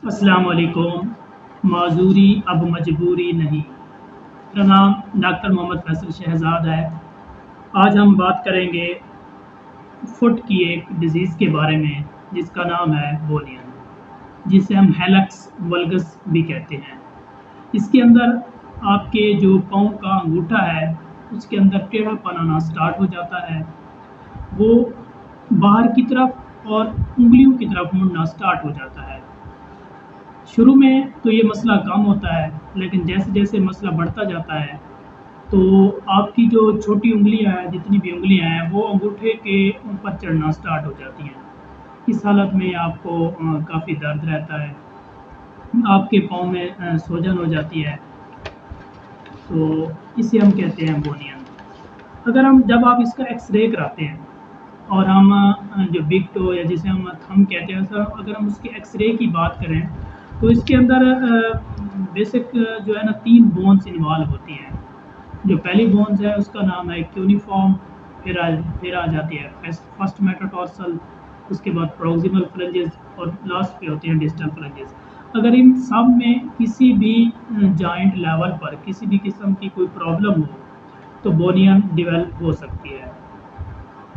अस्सलाम वालेकुम। माजूरी अब मजबूरी नहीं। मेरा नाम डॉक्टर मोहम्मद फैसल शहजाद है। आज हम बात करेंगे फुट की एक डिज़ीज़ के बारे में जिसका नाम है बोनियन, जिसे हम हेलक्स वल्गस भी कहते हैं। इसके अंदर आपके जो पाँव का अंगूठा है उसके अंदर टेढ़ापन आना स्टार्ट हो जाता है। वो बाहर की तरफ और उंगलियों की तरफ मुड़ना स्टार्ट हो जाता है। शुरू में तो ये मसला कम होता है, लेकिन जैसे-जैसे मसला बढ़ता जाता है, तो आपकी जो छोटी उँगलियाँ हैं, जितनी भी उँगलियाँ हैं, वो अंगूठे के ऊपर चढ़ना स्टार्ट हो जाती हैं। इस हालत में आपको काफ़ी दर्द रहता है, आपके पाँव में सूजन हो जाती है, तो इसे हम कहते हैं बोनियन। जब आप इसका एक्स-रे कराते हैं और हम जो बिग टो या जिसे हम थंब कहते हैं, सर अगर हम उसके एक्स-रे की बात करें, तो इसके अंदर बेसिक जो है ना 3 बोन्स इन्वॉल्व होती हैं। जो पहली बोन्स है उसका नाम है क्यूनिफॉर्म, फिर आ जाती है फर्स्ट मेटाटार्सल, उसके बाद प्रॉक्सिमल फ्रिंजेस और लास्ट पे होती हैं डिस्टल फ्रिंजेस। अगर इन सब में किसी भी जॉइंट लेवल पर किसी भी किस्म की कोई प्रॉब्लम हो, तो बोनियन डेवलप हो सकती है।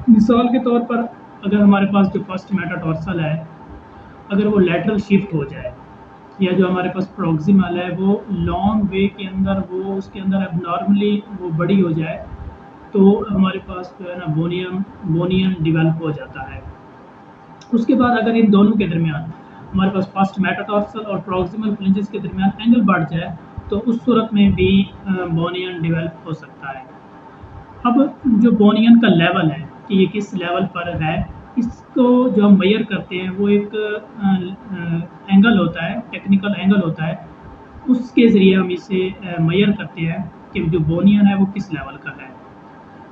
मिसाल के तौर पर अगर हमारे पास जो फर्स्ट मेटाटार्सल है, अगर वो लैटरल शिफ्ट हो जाए या जो हमारे पास प्रॉक्सिमल है वो लॉन्ग वे के अंदर वो उसके अंदर एबनॉर्मली वो बड़ी हो जाए, तो हमारे पास जो है ना बोनियन डेवलप हो जाता है। उसके बाद अगर इन दोनों के दरमियान हमारे पास फर्स्ट मेटाटार्सल और प्रॉक्सिमल फ्रिंजेस के दरमियान एंगल बढ़ जाए, तो उस सूरत में भी बोनियन डेवलप हो सकता है। अब जो बोनियन का लेवल है कि ये किस लेवल पर है, इसको जो हम मेजर करते हैं वो एक एंगल होता है, टेक्निकल एंगल होता है। उसके ज़रिए हम इसे मेजर करते हैं कि जो बोनियन है वो किस लेवल का है।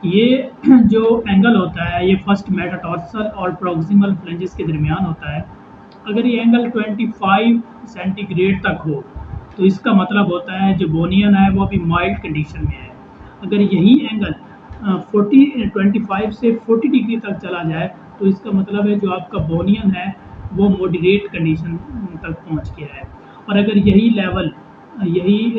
ये जो एंगल होता है ये फर्स्ट मेटाटार्सल और प्रॉक्सिमल फ्रिंजेस के दरमियान होता है। अगर ये एंगल 25 सेंटीग्रेड तक हो, तो इसका मतलब होता है जो बोनियन है वो अभी माइल्ड कंडीशन में है। अगर यही एंगल 25 से 40 डिग्री तक चला जाए, तो इसका मतलब है जो आपका बोनियन है वो मॉडरेट कंडीशन तक पहुंच गया है। और अगर यही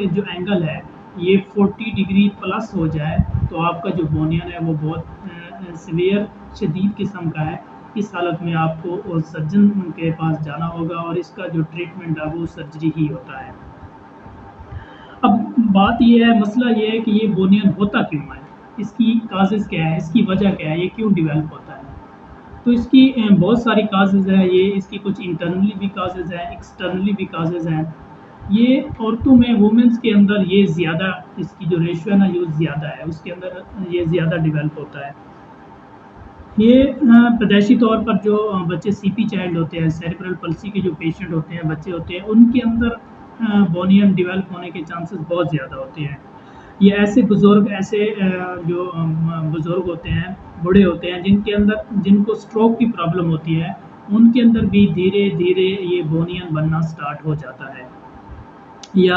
जो एंगल है ये 40 डिग्री प्लस हो जाए, तो आपका जो बोनियन है वो बहुत सीवियर शदीद किस्म का है। इस हालत में आपको सर्जन के पास जाना होगा और इसका जो ट्रीटमेंट है वो सर्जरी ही होता है। अब बात ये है, मसला ये है कि ये बोनियन होता क्यों है, इसकी काजेज़ क्या है, इसकी वजह क्या है, ये क्यों डेवलप होता है। तो इसकी बहुत सारी काजेज़ है, ये इसकी कुछ इंटरनली भी काजेज़ हैं, एक्सटर्नली भी काजेज़ हैं। ये औरतों में वुमेन्स के अंदर ये ज़्यादा, इसकी जो रेशियो है ना ये ज़्यादा है, उसके अंदर ये ज़्यादा डेवलप होता है। ये पैदाइशी तौर पर जो बच्चे सीपी चाइल्ड होते हैं, सेरेब्रल पल्सी के जो पेशेंट होते हैं, बच्चे होते हैं, उनके अंदर बोनियन डेवलप होने के चांसेस बहुत ज़्यादा होते हैं। ये ऐसे जो बुज़ुर्ग होते हैं, बूढ़े होते हैं, जिनको स्ट्रोक की प्रॉब्लम होती है, उनके अंदर भी धीरे-धीरे ये बोनियन बनना स्टार्ट हो जाता है। या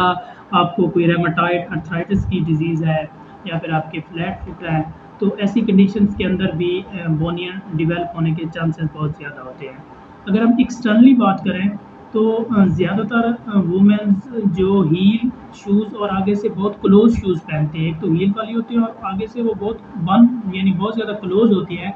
आपको कोई रेमेटॉइड अर्थराइटिस की डिज़ीज़ है या फिर आपके फ्लैट फुट है, तो ऐसी कंडीशंस के अंदर भी बोनियन डेवलप होने के चांसेस बहुत ज़्यादा होते हैं। अगर हम एक्सटर्नली बात करें, तो ज़्यादातर वुमेन्स जो हील शूज़ और आगे से बहुत क्लोज़ शूज़ पहनते हैं, एक तो हील वाली होती है और आगे से वो बहुत बंद यानी बहुत ज़्यादा क्लोज़ होती है।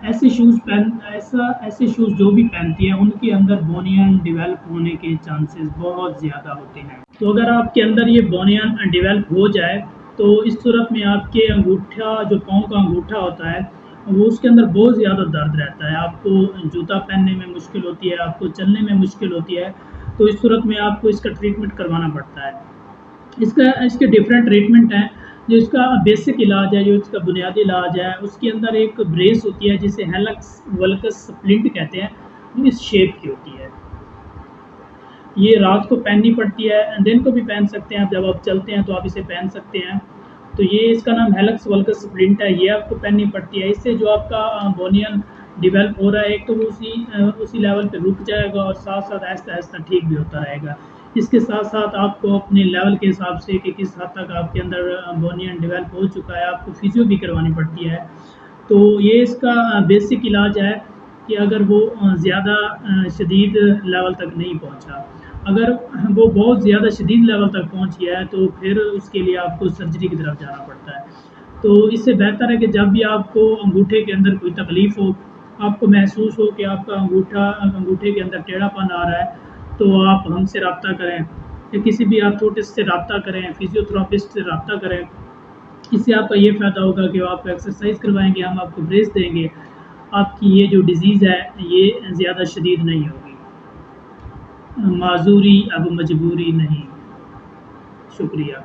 ऐसे शूज़ जो भी पहनती हैं उनके अंदर बोनियन डेवलप होने के चांसेस बहुत ज़्यादा होते हैं। तो अगर आपके अंदर ये बोनियन डेवलप हो जाए, तो इस सूरत में आपके अंगूठा, जो पाँव का अंगूठा होता है, वो उसके अंदर बहुत ज़्यादा दर्द रहता है। आपको जूता पहनने में मुश्किल होती है, आपको चलने में मुश्किल होती है, तो इस सूरत में आपको इसका ट्रीटमेंट करवाना पड़ता है। इसके डिफरेंट ट्रीटमेंट हैं। जो इसका बेसिक इलाज है, जो इसका बुनियादी इलाज है, उसके अंदर एक ब्रेस होती है जिसे हेलक्स वल्गस स्प्लिंट कहते हैं, जो इस शेप की होती है। ये रात को पहननी पड़ती है, दिन को भी पहन सकते हैं। जब आप चलते हैं तो आप इसे पहन सकते हैं। तो ये इसका नाम हेलक्स वल्गस स्प्लिंट है, ये आपको पहननी पड़ती है। इससे जो आपका बोनियन डेवलप हो रहा है, एक तो वो उसी लेवल पे रुक जाएगा और साथ-साथ आहिस्ता-आहिस्ता ठीक भी होता रहेगा। इसके साथ-साथ आपको अपने लेवल के हिसाब से कि किस हद तक आपके अंदर बोनियन डेवलप हो चुका है, आपको फिजियो भी करवानी पड़ती है। तो ये इसका बेसिक इलाज है कि अगर वो ज़्यादा शदीद लेवल तक नहीं पहुंचा। अगर वो बहुत ज़्यादा शदीद लेवल तक पहुंच गया है तो फिर उसके लिए आपको सर्जरी की तरफ जाना पड़ता है। तो इससे बेहतर है कि जब भी आपको अंगूठे के अंदर कोई तकलीफ़ हो, आपको महसूस हो कि आपका अंगूठे के अंदर टेढ़ापन आ रहा है, तो आप हमसे रब्ता करें या किसी भी आर्थोटिस्ट से रब्ता करें, फिजियोथेरेपिस्ट से रब्ता करें। इससे आपका ये फ़ायदा होगा कि आपको एक्सरसाइज करवाएँगे, हम आपको ब्रेस देंगे, आपकी ये जो डिज़ीज़ है ये ज़्यादा शदीद नहीं होगी। माज़ूरी अब मजबूरी नहीं। शुक्रिया।